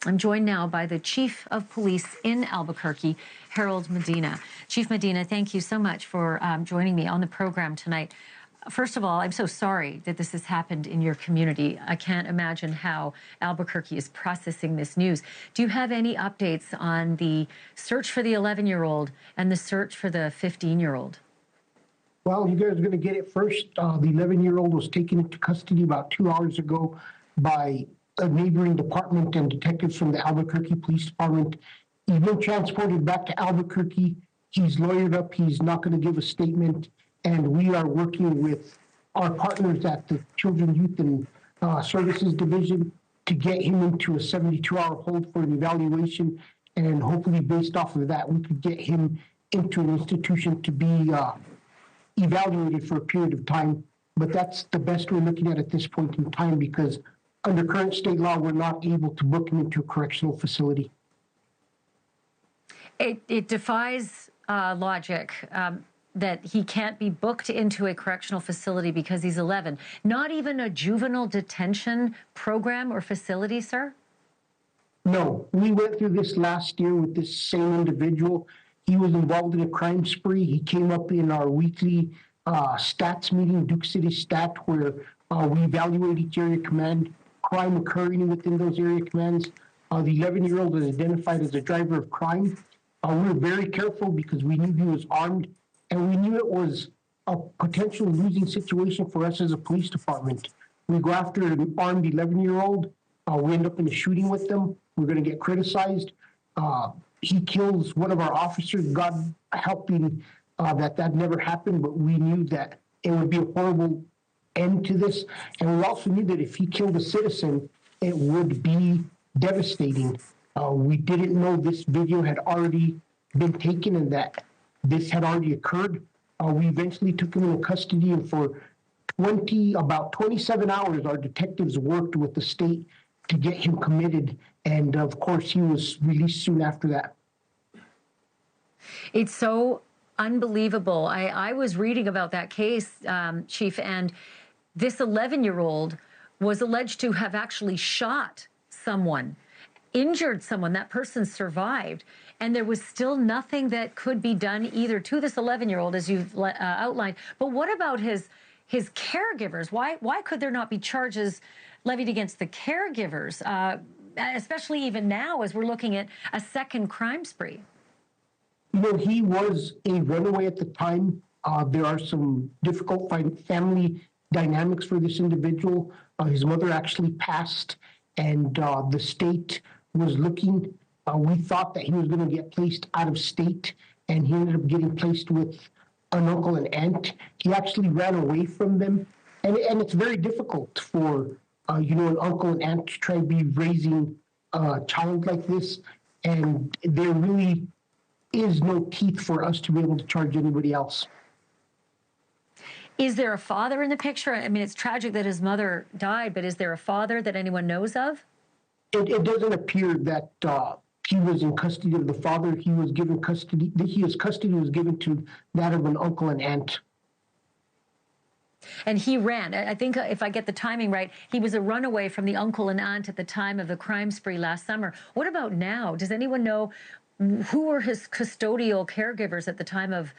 I'm joined now by the Chief of Police in Albuquerque, Harold Medina. Chief Medina, thank you so much for joining me on the program tonight. First of all, I'm so sorry that this has happened in your community. I can't imagine how Albuquerque is processing this news. Do you have any updates on the search for the 11-year-old and the search for the 15-year-old? Well, you guys are going to get it first. The 11-year-old was taken into custody about 2 hours ago by a neighboring department and detectives from the Albuquerque Police Department. He's been transported back to Albuquerque. He's lawyered up. He's not going to give a statement. And we are working with our partners at the Children, Youth, and Services Division to get him into a 72-hour hold for an evaluation. And hopefully, based off of that, we could get him into an institution to be evaluated for a period of time. But that's the best we're looking at this point in time, because under current state law, we're not able to book him into a correctional facility. It defies logic that he can't be booked into a correctional facility because he's 11. Not even a juvenile detention program or facility, sir? No, we went through this last year with this same individual. He was involved in a crime spree. He came up in our weekly stats meeting, Duke City Stat, where we evaluate each area command, crime occurring within those area commands. The 11-year-old is identified as a driver of crime. We were very careful because we knew he was armed, and we knew it was a potential losing situation for us as a police department. We go after an armed 11-year-old. We end up in a shooting with them. We're going to get criticized. He kills one of our officers. God helping that never happened, but we knew that it would be a horrible end to this. And we also knew that if he killed a citizen, it would be devastating. We didn't know this video had already been taken and that this had already occurred. We eventually took him into custody, and for about 27 hours, our detectives worked with the state to get him committed. And of course, he was released soon after that. It's so unbelievable. I was reading about that case, Chief, and this 11-year-old was alleged to have actually shot someone, injured someone. That person survived, and there was still nothing that could be done either to this 11-year-old, as you've outlined. But what about his caregivers? Why could there not be charges levied against the caregivers, especially even now as we're looking at a second crime spree? You know, he was a runaway at the time. There are some difficult family dynamics for this individual. His mother actually passed, and the state was looking. We thought that he was going to get placed out of state, and he ended up getting placed with an uncle and aunt. He actually ran away from them, and it's very difficult for an uncle and aunt to try to be raising a child like this, and there really is no teeth for us to be able to charge anybody else. Is there a father in the picture? I mean, it's tragic that his mother died, but is there a father that anyone knows of? It doesn't appear that he was in custody of the father. He was given custody. His custody was given to that of an uncle and aunt. And he ran. I think if I get the timing right, he was a runaway from the uncle and aunt at the time of the crime spree last summer. What about now? Does anyone know who were his custodial caregivers at the time of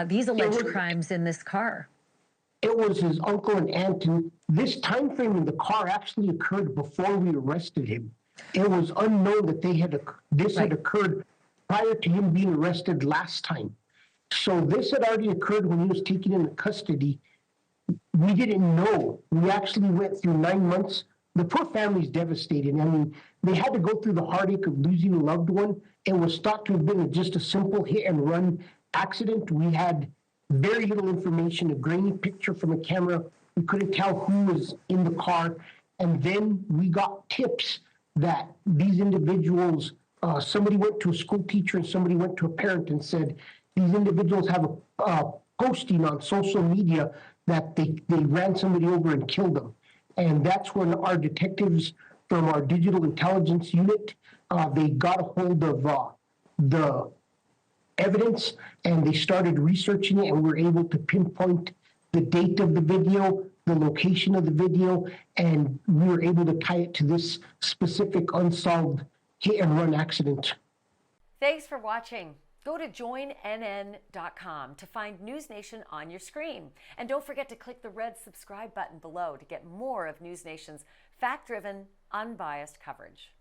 these alleged crimes in this car? It was his uncle and aunt, and this time frame in the car actually occurred before we arrested him. It was unknown that had occurred prior to him being arrested last time. So this had already occurred when he was taken into custody. We didn't know. We actually went through 9 months. The poor family's devastated. I mean, they had to go through the heartache of losing a loved one. It was thought to have been just a simple hit and run accident. We had very little information, a grainy picture from a camera. We couldn't tell who was in the car. And then we got tips that these individuals, somebody went to a school teacher and somebody went to a parent and said, these individuals have a posting on social media that they ran somebody over and killed them. And that's when our detectives from our digital intelligence unit, they got a hold of the evidence, and they started researching it, and were able to pinpoint the date of the video, the location of the video, and we were able to tie it to this specific unsolved hit and run accident. Thanks for watching. Go to joinnn.com to find NewsNation on your screen. And don't forget to click the red subscribe button below to get more of NewsNation's fact-driven, unbiased coverage.